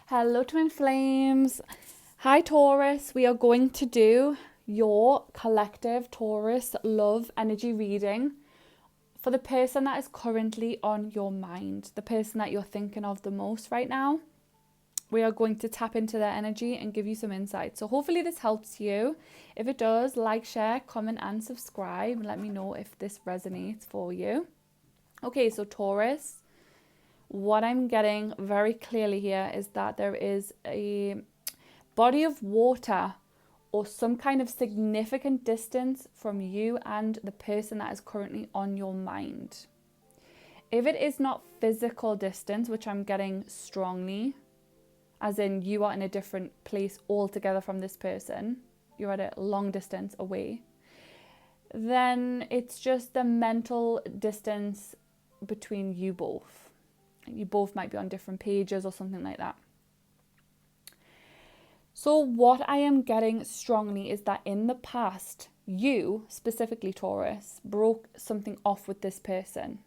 Hello, twin flames. Hi, Taurus. We are going to do your collective Taurus love energy reading for the person that is currently on your mind, the person that you're thinking of the most right now. We are going to tap into their energy and give you some insight. So hopefully this helps you. If it does, like, share, comment, and subscribe. And let me know if this resonates for you. Okay, so Taurus, what I'm getting very clearly here is that there is a body of water or some kind of significant distance from you and the person that is currently on your mind. If it is not physical distance, which I'm getting strongly, as in you are in a different place altogether from this person, you're at a long distance away, then it's just the mental distance between you both. You both might be on different pages or something like that. So what I am getting strongly is that in the past, you, specifically Taurus, broke something off with this person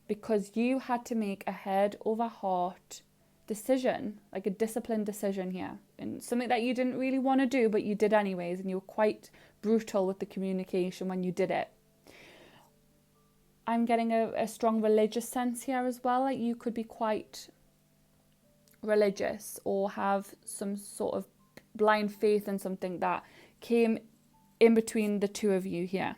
because you had to make a head over heart decision, like a disciplined decision here, and something that you didn't really want to do, but you did anyways, and you were quite brutal with the communication when you did it. I'm getting a strong religious sense here as well, like you could be quite religious or have some sort of blind faith in something that came in between the two of you here.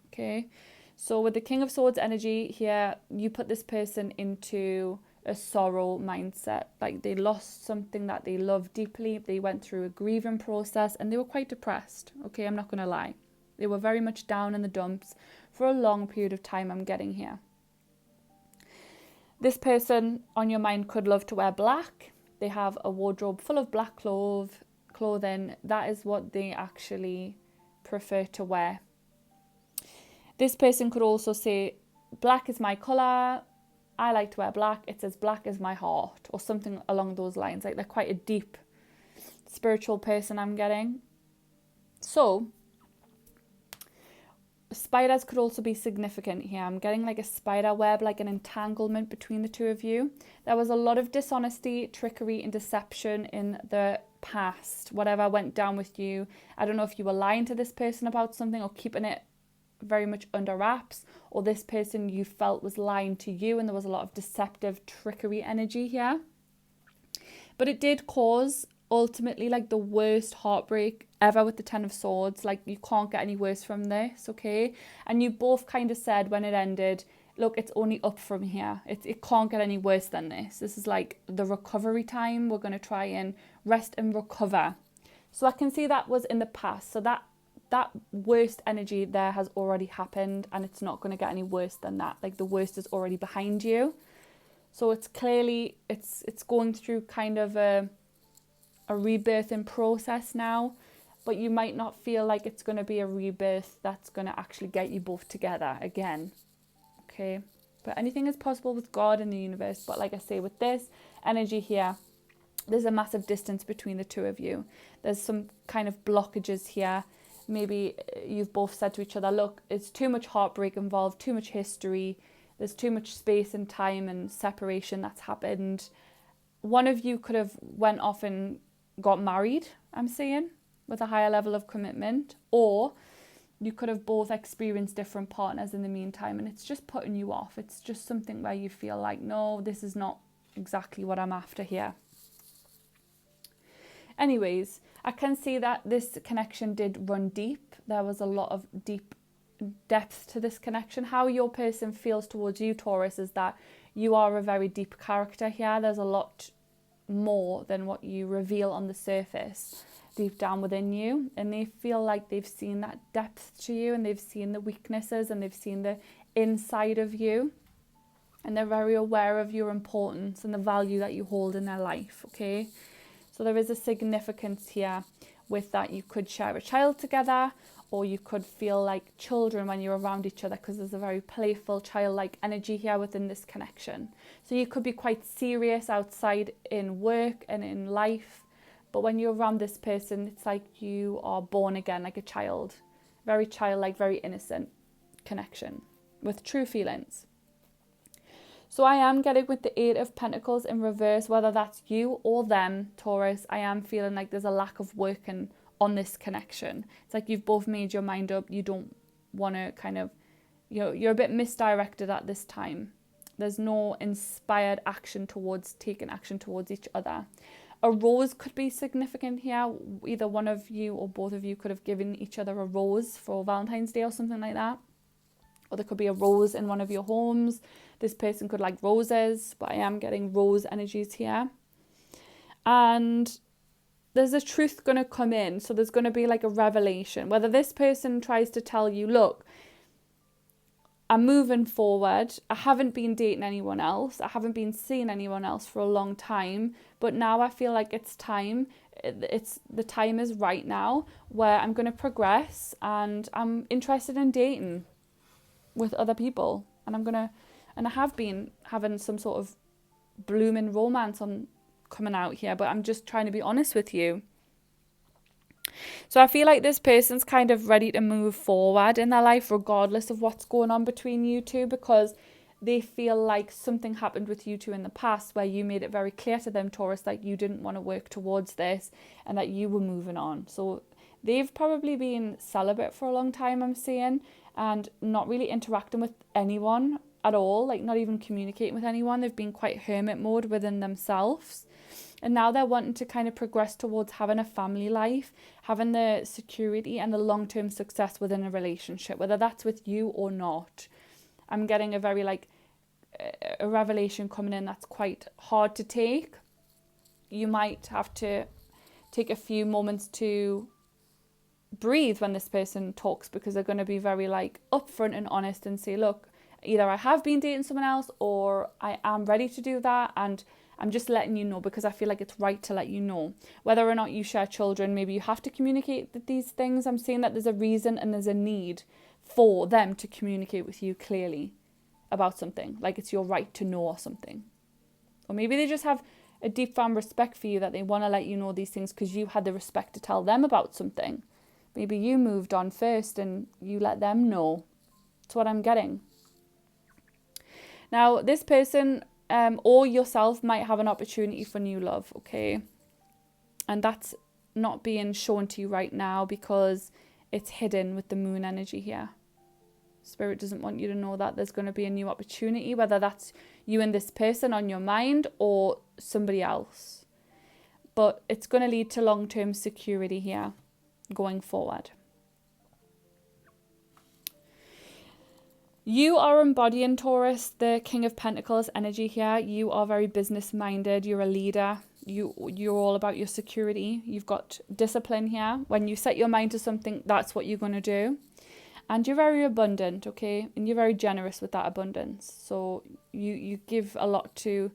Okay, so with the King of Swords energy here, you put this person into a sorrow mindset, like they lost something that they loved deeply, they went through a grieving process and they were quite depressed. Okay, I'm not gonna lie, they were very much down in the dumps for a long period of time. I'm getting here. This person on your mind could love to wear black. They have a wardrobe full of black clothing. That is what they actually prefer to wear. This person could also say, black is my colour, I like to wear black, it's as black as my heart, or something along those lines. Like they're quite a deep spiritual person, I'm getting. So spiders could also be significant here. I'm getting like a spider web, like an entanglement between the two of you. There was a lot of dishonesty, trickery, and deception in the past. Whatever went down with you, I don't know if you were lying to this person about something or keeping it very much under wraps, or this person you felt was lying to you, and there was a lot of deceptive trickery energy here. But it did cause ultimately like the worst heartbreak ever with the Ten of Swords. Like you can't get any worse from this, okay? And you both kind of said when it ended, look, it's only up from here. It can't get any worse than this. This is like the recovery time. We're going to try and rest and recover. So I can see that was in the past. So that worst energy there has already happened, and it's not going to get any worse than that. Like the worst is already behind you. So it's clearly, it's going through kind of a rebirthing process now, but you might not feel like it's going to be a rebirth that's going to actually get you both together again. Okay, but anything is possible with God and the universe. But like I say, with this energy here, there's a massive distance between the two of you. There's some kind of blockages here. Maybe you've both said to each other, look, it's too much heartbreak involved, too much history, there's too much space and time and separation that's happened. One of you could have went off and got married, I'm saying, with a higher level of commitment, or you could have both experienced different partners in the meantime, and it's just putting you off. It's just something where you feel like, no, this is not exactly what I'm after here. Anyways, I can see that this connection did run deep. There was a lot of deep depth to this connection. How your person feels towards you, Taurus, is that you are a very deep character here. There's a lot more than what you reveal on the surface deep down within you, and they feel like they've seen that depth to you, and they've seen the weaknesses, and they've seen the inside of you, and they're very aware of your importance and the value that you hold in their life. Okay, so there is a significance here with that. You could share a child together, or you could feel like children when you're around each other, because there's a very playful, childlike energy here within this connection. So you could be quite serious outside in work and in life, but when you're around this person, it's like you are born again, like a child. Very childlike, very innocent connection with true feelings. So I am getting with the Eight of Pentacles in reverse, whether that's you or them, Taurus, I am feeling like there's a lack of working on this connection. It's like you've both made your mind up. You don't want to kind of, you're a bit misdirected at this time. There's no inspired action towards taking action towards each other. A rose could be significant here. Either one of you or both of you could have given each other a rose for Valentine's Day or something like that. Or there could be a rose in one of your homes. This person could like roses, but I am getting rose energies here. And there's a truth going to come in. So there's going to be like a revelation. Whether this person tries to tell you, look, I'm moving forward. I haven't been dating anyone else. I haven't been seeing anyone else for a long time. But now I feel like it's time. The time is right now where I'm going to progress and I'm interested in dating with other people. And I have been having some sort of blooming romance coming out here, but I'm just trying to be honest with you. So I feel like this person's kind of ready to move forward in their life regardless of what's going on between you two, because they feel like something happened with you two in the past where you made it very clear to them, Taurus, that you didn't want to work towards this and that you were moving on. So they've probably been celibate for a long time, I'm seeing, and not really interacting with anyone at all, like not even communicating with anyone. They've been quite hermit mode within themselves. And now they're wanting to kind of progress towards having a family life, having the security and the long-term success within a relationship, whether that's with you or not. I'm getting a very a revelation coming in that's quite hard to take. You might have to take a few moments to breathe when this person talks, because they're going to be very upfront and honest and say, look, either I have been dating someone else or I am ready to do that, and I'm just letting you know because I feel like it's right to let you know. Whether or not you share children, maybe you have to communicate these things. I'm saying that there's a reason and there's a need for them to communicate with you clearly about something, like it's your right to know or something. Or maybe they just have a deep found respect for you, that they want to let you know these things because you had the respect to tell them about something. Maybe you moved on first and you let them know. That's what I'm getting. Now, this person or yourself might have an opportunity for new love, okay? And that's not being shown to you right now because it's hidden with the moon energy here. Spirit doesn't want you to know that there's going to be a new opportunity, whether that's you and this person on your mind or somebody else. But it's going to lead to long-term security here going forward. You are embodying, Taurus, the King of Pentacles energy here. You are very business-minded. You're a leader. You're all about your security. You've got discipline here. When you set your mind to something, that's what you're going to do. And you're very abundant, okay? And you're very generous with that abundance. So you give a lot to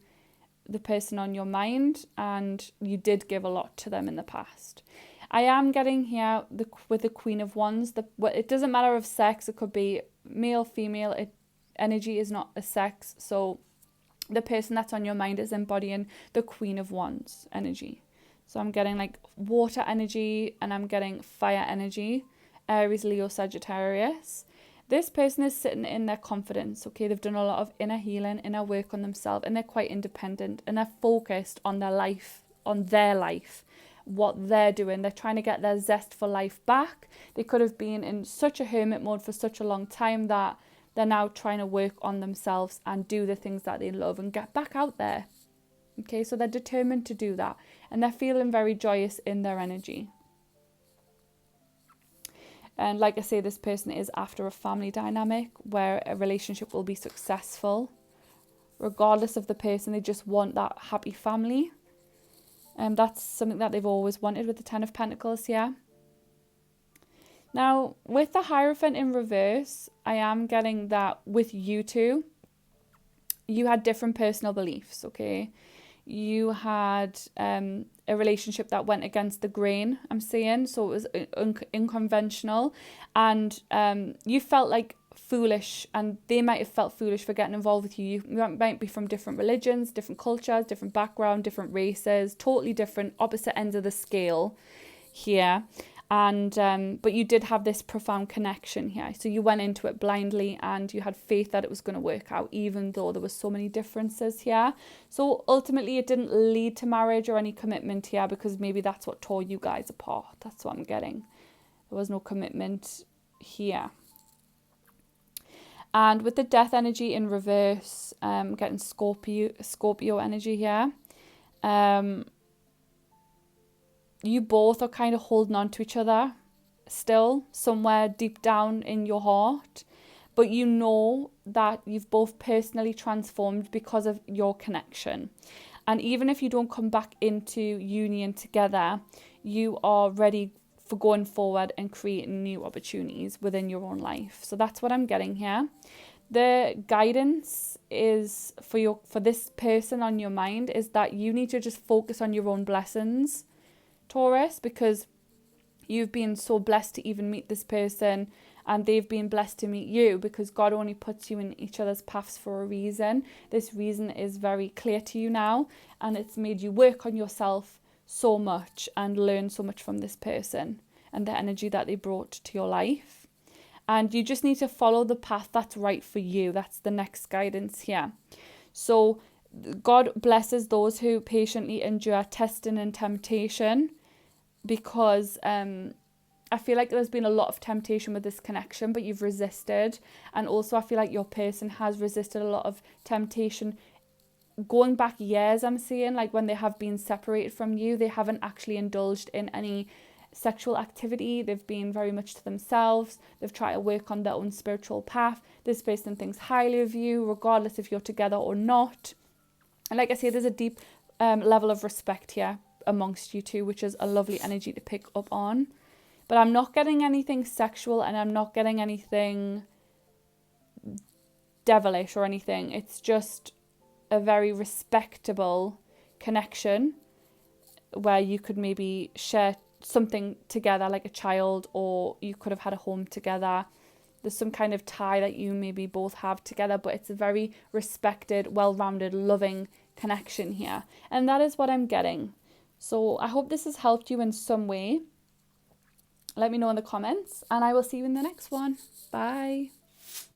the person on your mind, and you did give a lot to them in the past. I am getting here with the Queen of Wands. It doesn't matter of sex. It could be male, female. Energy is not a sex. So the person that's on your mind is embodying the Queen of Wands energy. So I'm getting water energy, and I'm getting fire energy. Aries, Leo, Sagittarius. This person is sitting in their confidence, okay? They've done a lot of inner healing, inner work on themselves, and they're quite independent, and they're focused on their life, what they're doing. They're trying to get their zest for life back. They could have been in such a hermit mode for such a long time that they're now trying to work on themselves and do the things that they love and get back out there. Okay, so they're determined to do that, and they're feeling very joyous in their energy. And like I say, this person is after a family dynamic where a relationship will be successful. Regardless of the person, they just want that happy family. And that's something that they've always wanted with the Ten of Pentacles here. Now, with the Hierophant in reverse, I am getting that with you two, you had different personal beliefs, okay? You had a relationship that went against the grain, I'm saying, so it was unconventional, and you felt like foolish, and they might have felt foolish for getting involved with you. You might be from different religions, different cultures, different background, different races, totally different, opposite ends of the scale here. And but you did have this profound connection here. So you went into it blindly and you had faith that it was going to work out, even though there was so many differences here. So ultimately it didn't lead to marriage or any commitment here, because maybe that's what tore you guys apart. That's what I'm getting. There was no commitment here. And with the death energy in reverse, getting Scorpio energy here. You both are kind of holding on to each other still, somewhere deep down in your heart. But you know that you've both personally transformed because of your connection. And even if you don't come back into union together, you are ready for going forward and creating new opportunities within your own life. So that's what I'm getting here. The guidance is for this person on your mind is that you need to just focus on your own blessings, Taurus, because you've been so blessed to even meet this person, and they've been blessed to meet you, because God only puts you in each other's paths for a reason. This reason is very clear to you now, and it's made you work on yourself so much and learn so much from this person and the energy that they brought to your life. And you just need to follow the path that's right for you. That's the next guidance here. So God blesses those who patiently endure testing and temptation, because I feel like there's been a lot of temptation with this connection, but you've resisted. And also I feel like your person has resisted a lot of temptation going back years. I'm seeing, like, when they have been separated from you, they haven't actually indulged in any sexual activity. They've been very much to themselves. They've tried to work on their own spiritual path. This person thinks highly of you, regardless if you're together or not. And like I say, there's a deep level of respect here amongst you two, which is a lovely energy to pick up on. But I'm not getting anything sexual, and I'm not getting anything devilish or anything. It's just a very respectable connection where you could maybe share something together, like a child, or you could have had a home together. There's some kind of tie that you maybe both have together, but it's a very respected, well-rounded, loving connection here. And that is what I'm getting. So I hope this has helped you in some way. Let me know in the comments, and I will see you in the next one. Bye.